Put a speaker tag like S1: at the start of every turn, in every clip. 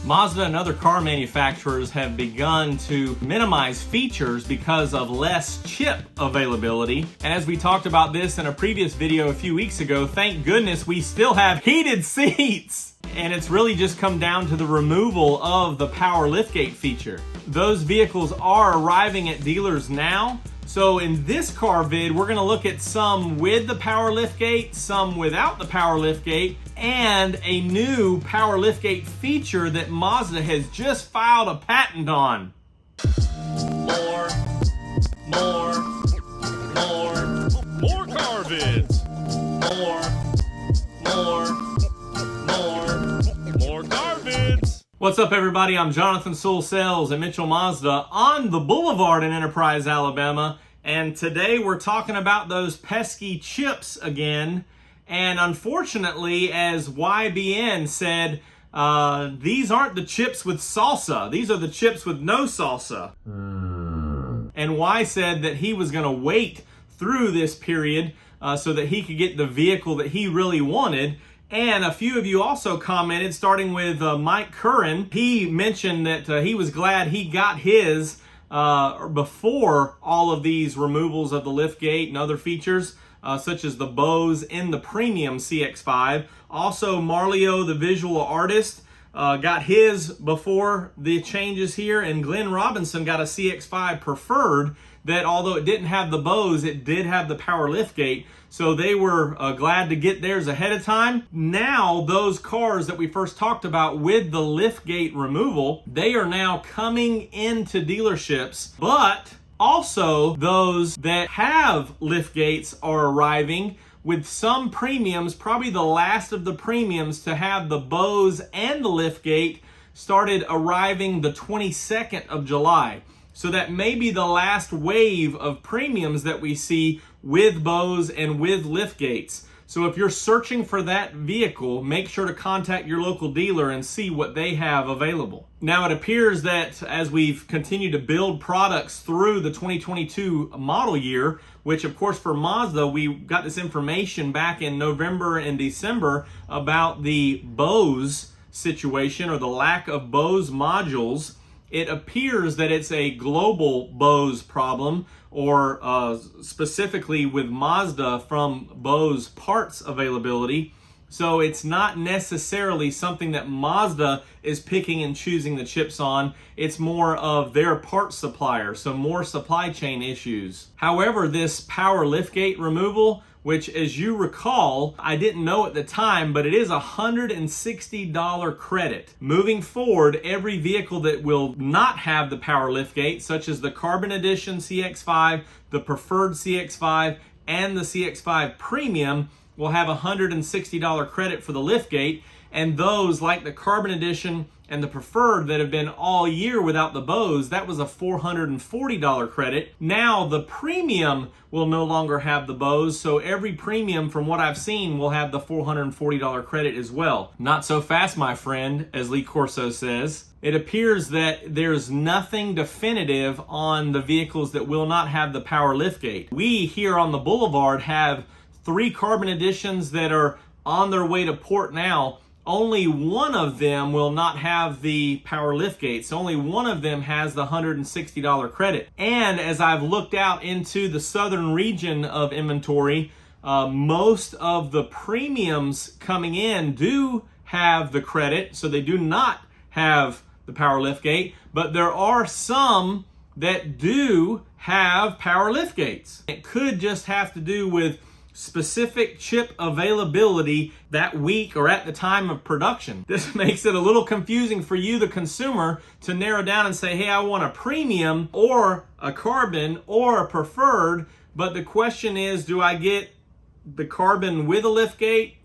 S1: Mazda and other car manufacturers have begun to minimize features because of less chip availability. And as we talked about this in a previous video a few weeks ago, thank goodness we still have heated seats. And it's really just come down to the removal of the power liftgate feature. Those vehicles are arriving at dealers now. So in this car vid, we're gonna look at some with the power liftgate, some without the power liftgate, and a new power liftgate feature that Mazda has just filed a patent on.
S2: More car vids. More car vids.
S1: What's up, everybody? I'm Jonathan Sewell Sales at Mitchell Mazda on the Boulevard in Enterprise, Alabama. And today we're talking about those pesky chips again. And unfortunately, as YBN said, these aren't the chips with salsa. These are the chips with no salsa. And Y said that he was going to wait through this period so that he could get the vehicle that he really wanted. And a few of you also commented, starting with Mike Curran. He mentioned that he was glad he got his before all of these removals of the liftgate and other features, such as the Bose in the premium CX-5. Also, Marlio, the visual artist, got his before the changes here. And Glenn Robinson got a CX-5 preferred that, although it didn't have the Bose, it did have the power liftgate. So they were glad to get theirs ahead of time. Now, those cars that we first talked about with the liftgate removal, they are now coming into dealerships, but also those that have liftgates are arriving, with some premiums, probably the last of the premiums to have the Bose and the liftgate started arriving the 22nd of July. So that may be the last wave of premiums that we see with Bose and with liftgates. So if you're searching for that vehicle, make sure to contact your local dealer and see what they have available. Now, it appears that as we've continued to build products through the 2022 model year, which of course for Mazda, we got this information back in November and December about the Bose situation or the lack of Bose modules. It appears that it's a global Bose problem, or specifically with Mazda from Bose parts availability. So it's not necessarily something that Mazda is picking and choosing the chips on. It's more of their parts supplier, so more supply chain issues. However, this power liftgate removal, which, as you recall, I didn't know at the time, but it is a $160 credit. Moving forward, every vehicle that will not have the power liftgate, such as the Carbon Edition CX-5, the Preferred CX-5, and the CX-5 Premium, will have a $160 credit for the liftgate. And those, like the Carbon Edition and the Preferred, that have been all year without the Bose, that was a $440 credit. Now the Premium will no longer have the Bose, so every Premium, from what I've seen, will have the $440 credit as well. Not so fast, my friend, as Lee Corso says. It appears that there's nothing definitive on the vehicles that will not have the power liftgate. We here on the Boulevard have 3 Carbon Editions that are on their way to port now. Only one of them will not have the power liftgate. So only one of them has the $160 credit. And as I've looked out into the southern region of inventory, most of the premiums coming in do have the credit. So they do not have the power liftgate, but there are some that do have power liftgates. It could just have to do with specific chip availability that week or at the time of production. This makes it a little confusing for you, the consumer, to narrow down and say, hey, I want a premium or a carbon or a preferred. But the question is, do I get the carbon with a liftgate,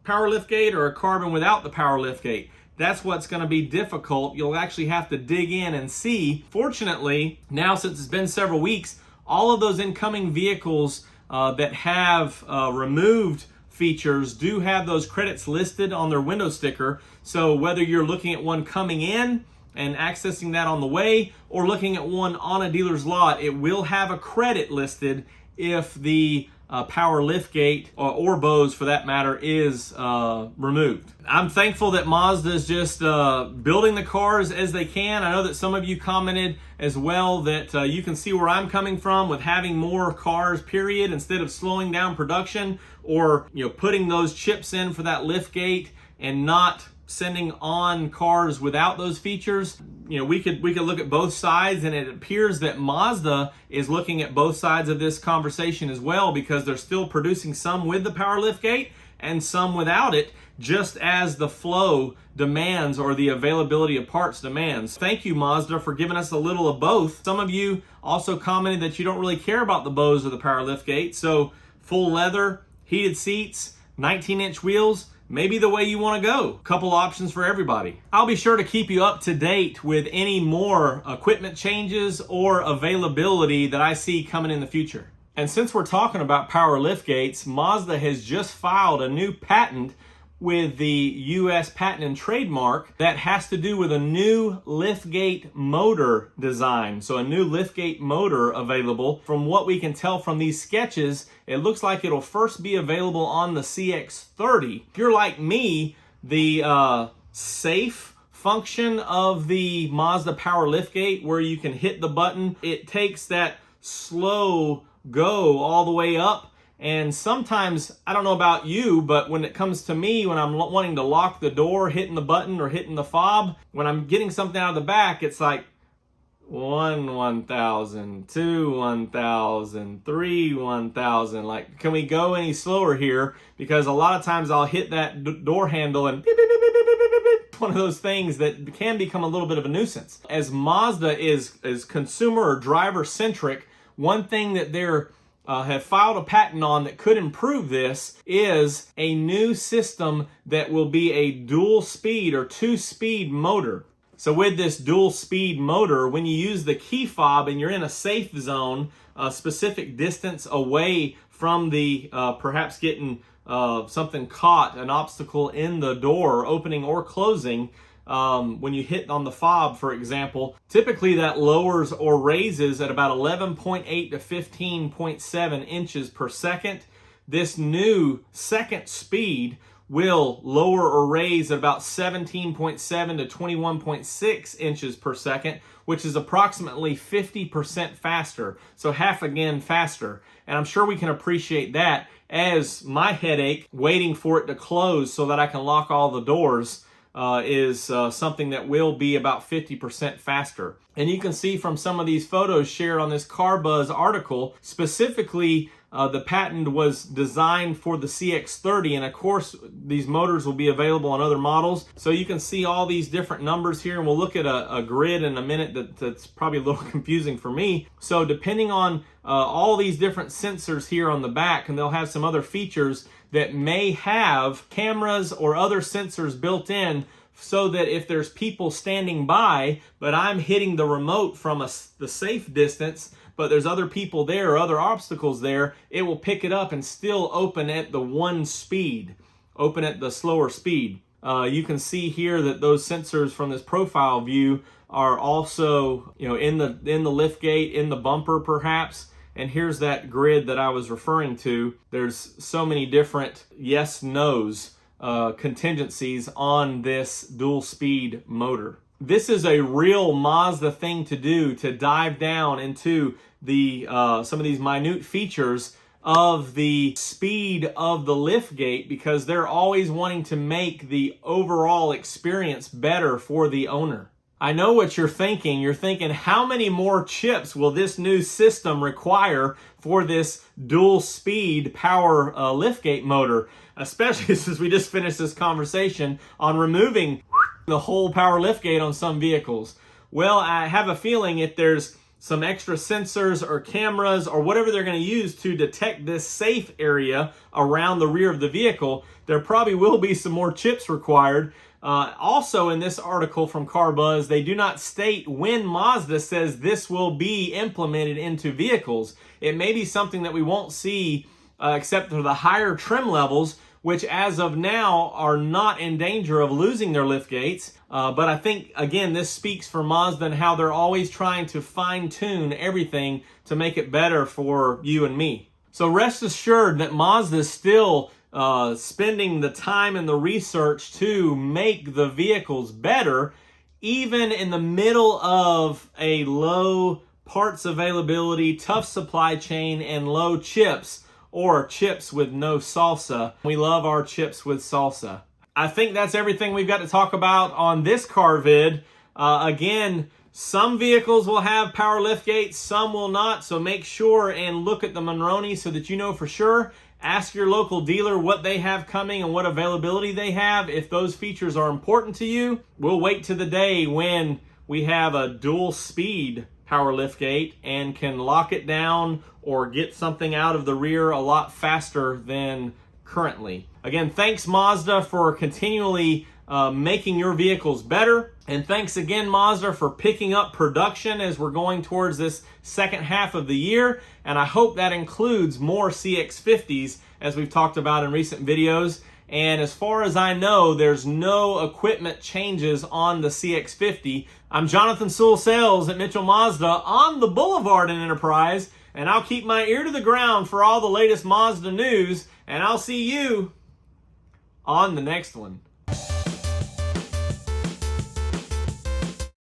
S1: power liftgate, or a carbon without the power liftgate? That's what's going to be difficult. You'll actually have to dig in and see. Fortunately, now since it's been several weeks, all of those incoming vehicles that have removed features do have those credits listed on their window sticker. So whether you're looking at one coming in and accessing that on the way, or looking at one on a dealer's lot, it will have a credit listed if the power liftgate or Bose for that matter is removed. I'm thankful that Mazda is just building the cars as they can. I know that some of you commented as well that you can see where I'm coming from with having more cars, period, instead of slowing down production or putting those chips in for that liftgate and not sending on cars without those features. We could look at both sides, and it appears that Mazda is looking at both sides of this conversation as well, because they're still producing some with the power liftgate and some without it, just as the flow demands or the availability of parts demands. Thank you, Mazda, for giving us a little of both. Some of you also commented that you don't really care about the Bose or the power liftgate, so full leather, heated seats, 19-inch wheels, maybe the way you want to go. Couple options for everybody. I'll be sure to keep you up to date with any more equipment changes or availability that I see coming in the future. And since we're talking about power liftgates, Mazda has just filed a new patent with the US Patent and Trademark that has to do with a new liftgate motor design. So a new liftgate motor available. From what we can tell from these sketches, it looks like it'll first be available on the CX-30. If you're like me, the safe function of the Mazda power liftgate, where you can hit the button, it takes that slow go all the way up. And sometimes, I don't know about you, but when it comes to me, when I'm wanting to lock the door, hitting the button or hitting the fob, when I'm getting something out of the back, it's like 1,000, 2, 1,000, 3, 1,000. Like, can we go any slower here? Because a lot of times I'll hit that door handle and beep, beep, beep, beep, beep, beep, beep, beep. One of those things that can become a little bit of a nuisance. As Mazda is consumer or driver centric, one thing that they're have filed a patent on that could improve this is a new system that will be a dual speed or 2-speed motor. So with this dual speed motor, when you use the key fob and you're in a safe zone, a specific distance away from the perhaps getting something caught, an obstacle in the door, opening or closing, when you hit on the fob, for example, typically that lowers or raises at about 11.8 to 15.7 inches per second. This new second speed will lower or raise at about 17.7 to 21.6 inches per second, which is approximately 50% faster. So half again faster. And I'm sure we can appreciate that, as my headache waiting for it to close so that I can lock all the doors is something that will be about 50% faster. And you can see from some of these photos shared on this CarBuzz article, specifically the patent was designed for the CX-30, and of course these motors will be available on other models. So you can see all these different numbers here, and we'll look at a grid in a minute that's probably a little confusing for me. So depending on all these different sensors here on the back, and they'll have some other features that may have cameras or other sensors built in, so that if there's people standing by, but I'm hitting the remote from the safe distance, but there's other people there or other obstacles there, it will pick it up and still open at the one speed, open at the slower speed. You can see here that those sensors from this profile view are also, in the liftgate, in the bumper perhaps. And here's that grid that I was referring to. There's so many different yes, no's, contingencies on this dual speed motor. This is a real Mazda thing to do, to dive down into the some of these minute features of the speed of the liftgate, because they're always wanting to make the overall experience better for the owner. I know what you're thinking. You're thinking, how many more chips will this new system require for this dual speed power liftgate motor? Especially since we just finished this conversation on removing the whole power liftgate on some vehicles. Well, I have a feeling if there's some extra sensors or cameras or whatever they're going to use to detect this safe area around the rear of the vehicle, there probably will be some more chips required. Also in this article from CarBuzz, they do not state when Mazda says this will be implemented into vehicles. It may be something that we won't see except for the higher trim levels, which as of now are not in danger of losing their liftgates. But I think, again, this speaks for Mazda and how they're always trying to fine-tune everything to make it better for you and me. So rest assured that Mazda is still spending the time and the research to make the vehicles better, even in the middle of a low parts availability, tough supply chain, and low chips, or chips with no salsa. We love our chips with salsa. I think that's everything we've got to talk about on this car vid. Again, some vehicles will have power liftgates, some will not, so make sure and look at the Monroney so that you know for sure. Ask your local dealer what they have coming and what availability they have. If those features are important to you, we'll wait to the day when we have a dual speed power liftgate and can lock it down or get something out of the rear a lot faster than currently. Again, thanks Mazda for continually making your vehicles better. And thanks again, Mazda, for picking up production as we're going towards this second half of the year. And I hope that includes more CX-50s, as we've talked about in recent videos. And as far as I know, there's no equipment changes on the CX-50. I'm Jonathan Sewell Sales at Mitchell Mazda on the Boulevard in Enterprise. And I'll keep my ear to the ground for all the latest Mazda news. And I'll see you on the next one.